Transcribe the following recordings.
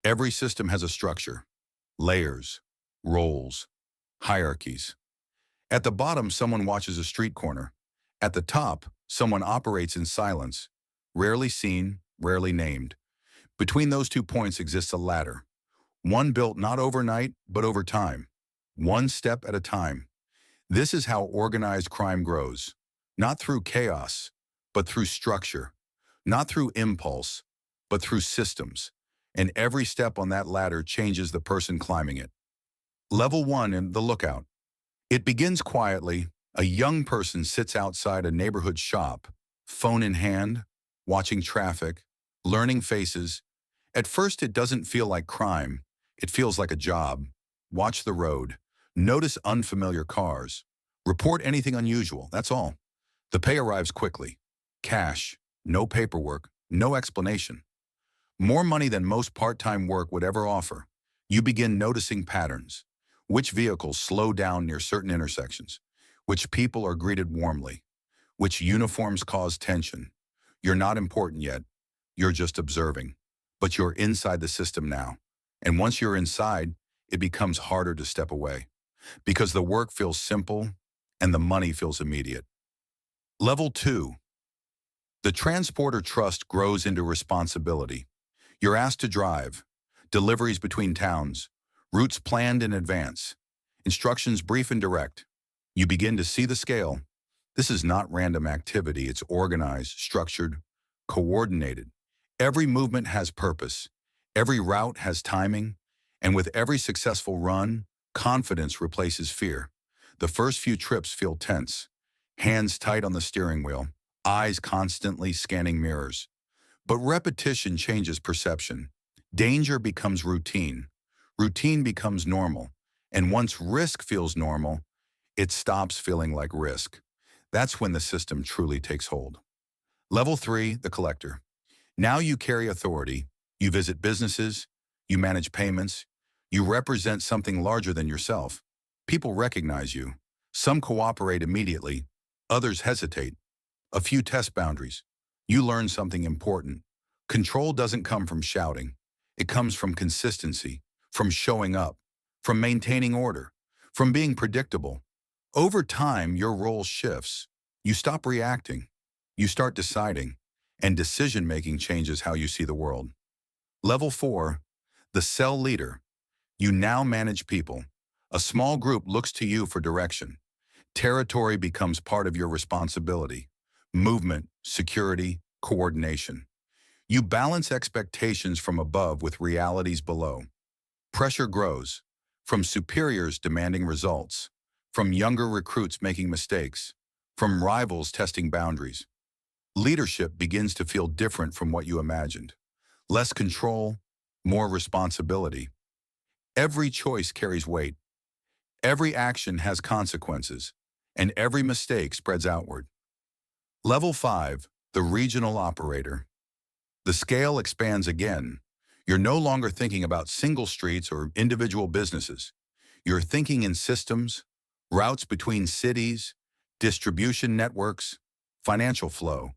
Every system has a structure, layers, roles, hierarchies. At the bottom, someone watches a street corner. At the top, someone operates in silence, rarely seen, rarely named. Between those 2 points exists a ladder, one built not overnight, but over time, one step at a time. This is how organized crime grows, not through chaos, but through structure, not through impulse, but through systems. And every step on that ladder changes the person climbing it. Level 1 in the lookout. It begins quietly. A young person sits outside a neighborhood shop, phone in hand, watching traffic, learning faces. At first, it doesn't feel like crime. It feels like a job. Watch the road. Notice unfamiliar cars. Report anything unusual, that's all. The pay arrives quickly. Cash, no paperwork, no explanation. More money than most part-time work would ever offer. You begin noticing patterns. Which vehicles slow down near certain intersections? Which people are greeted warmly? Which uniforms cause tension? You're not important yet. You're just observing. But you're inside the system now. And once you're inside, it becomes harder to step away. Because the work feels simple and the money feels immediate. Level 2. The transporter trust grows into responsibility. You're asked to drive. Deliveries between towns. Routes planned in advance. Instructions brief and direct. You begin to see the scale. This is not random activity. It's organized, structured, coordinated. Every movement has purpose. Every route has timing. And with every successful run, confidence replaces fear. The first few trips feel tense. Hands tight on the steering wheel. Eyes constantly scanning mirrors. But repetition changes perception. Danger becomes routine. Routine becomes normal. And once risk feels normal, it stops feeling like risk. That's when the system truly takes hold. Level 3, the collector. Now you carry authority. You visit businesses. You manage payments. You represent something larger than yourself. People recognize you. Some cooperate immediately. Others hesitate. A few test boundaries. You learn something important. Control doesn't come from shouting. It comes from consistency, from showing up, from maintaining order, from being predictable. Over time, your role shifts. You stop reacting. You start deciding. And decision-making changes how you see the world. Level 4, the cell leader. You now manage people. A small group looks to you for direction. Territory becomes part of your responsibility. Movement, security, coordination. You balance expectations from above with realities below. Pressure grows, from superiors demanding results, from younger recruits making mistakes, from rivals testing boundaries. Leadership begins to feel different from what you imagined. Less control, more responsibility. Every choice carries weight. Every action has consequences, and every mistake spreads outward. Level 5, the regional operator. The scale expands again. You're no longer thinking about single streets or individual businesses. You're thinking in systems, routes between cities, distribution networks, financial flow.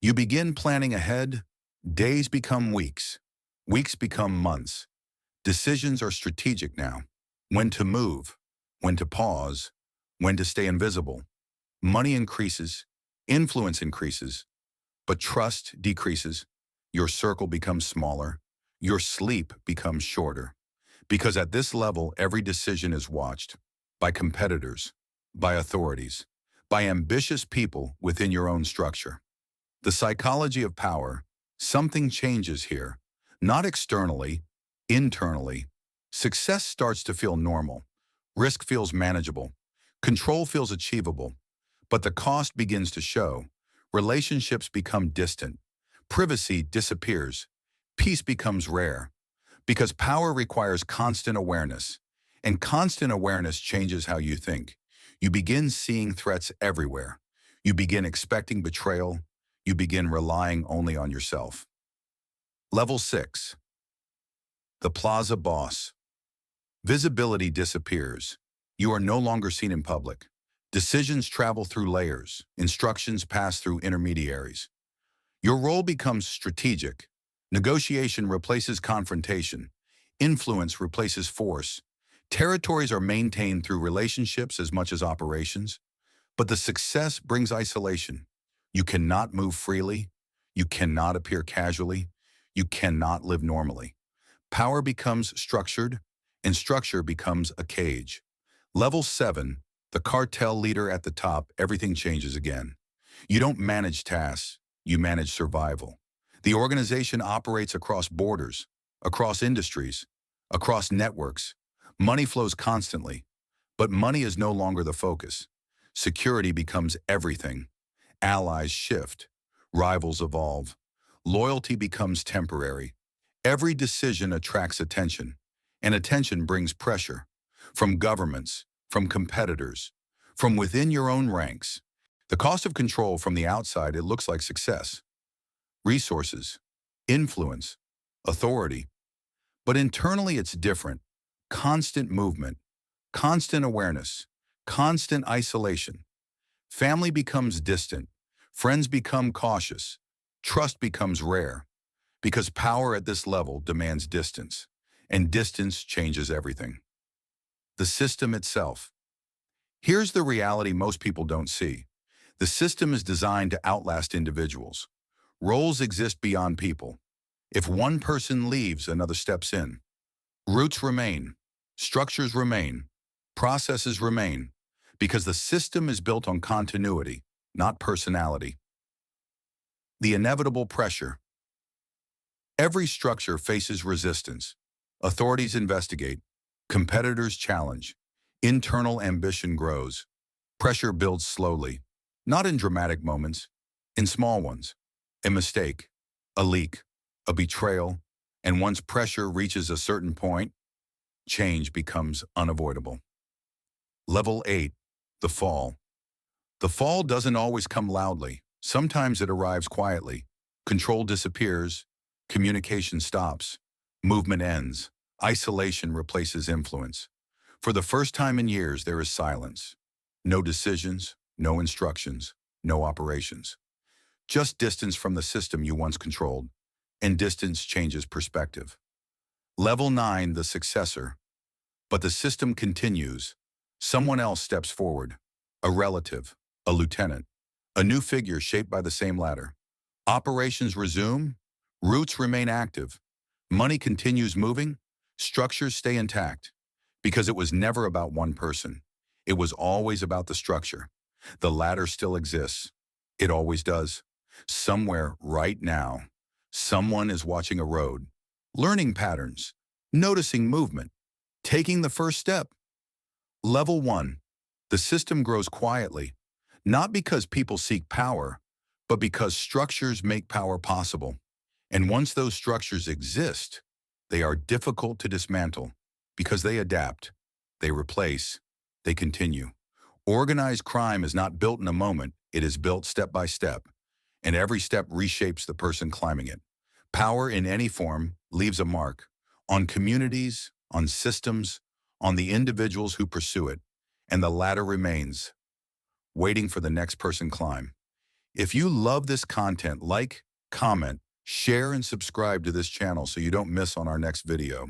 You begin planning ahead. Days become weeks. Weeks become months. Decisions are strategic now. When to move, when to pause, when to stay invisible. Money increases, influence increases, but trust decreases. Your circle becomes smaller. Your sleep becomes shorter. Because at this level, every decision is watched by competitors, by authorities, by ambitious people within your own structure. The psychology of power, something changes here, not externally, internally. Success starts to feel normal. Risk feels manageable. Control feels achievable. But the cost begins to show. Relationships become distant. Privacy disappears. Peace becomes rare. Because power requires constant awareness. And constant awareness changes how you think. You begin seeing threats everywhere. You begin expecting betrayal. You begin relying only on yourself. Level 6. The plaza boss. Visibility disappears. You are no longer seen in public. Decisions travel through layers. Instructions pass through intermediaries. Your role becomes strategic. Negotiation replaces confrontation. Influence replaces force. Territories are maintained through relationships as much as operations. But the success brings isolation. You cannot move freely. You cannot appear casually. You cannot live normally. Power becomes structured, and structure becomes a cage. Level 7, the cartel leader at the top, everything changes again. You don't manage tasks, you manage survival. The organization operates across borders, across industries, across networks. Money flows constantly, but money is no longer the focus. Security becomes everything. Allies shift. Rivals evolve. Loyalty becomes temporary. Every decision attracts attention, and attention brings pressure. From governments, from competitors, from within your own ranks. The cost of control from the outside, it looks like success. Resources, influence, authority. But internally it's different. Constant movement, constant awareness, constant isolation. Family becomes distant. Friends become cautious. Trust becomes rare. Because power at this level demands distance. And distance changes everything. The system itself. Here's the reality most people don't see. The system is designed to outlast individuals. Roles exist beyond people. If one person leaves, another steps in. Roots remain. Structures remain. Processes remain. Because the system is built on continuity, not personality. The inevitable pressure. Every structure faces resistance. Authorities investigate. Competitors challenge. Internal ambition grows. Pressure builds slowly, not in dramatic moments, in small ones. A mistake, a leak, a betrayal, and once pressure reaches a certain point, change becomes unavoidable. Level 8, the fall. The fall doesn't always come loudly. Sometimes it arrives quietly. Control disappears, communication stops, movement ends, isolation replaces influence. For the first time in years, there is silence. No decisions, no instructions, no operations. Just distance from the system you once controlled, and distance changes perspective. Level 9, the successor. But the system continues. Someone else steps forward. A relative, a lieutenant, a new figure shaped by the same ladder. Operations resume, roots remain active, money continues moving, structures stay intact. Because it was never about one person. It was always about the structure. The ladder still exists. It always does. Somewhere right now, someone is watching a road, learning patterns, noticing movement, taking the first step. Level 1. The system grows quietly, not because people seek power, but because structures make power possible. And once those structures exist, they are difficult to dismantle because they adapt, they replace, they continue. Organized crime is not built in a moment, it is built step by step, and every step reshapes the person climbing it. Power in any form leaves a mark on communities, on systems, on the individuals who pursue it, and the ladder remains, waiting for the next person climb. If you love this content, like, comment, share, and subscribe to this channel so you don't miss on our next video.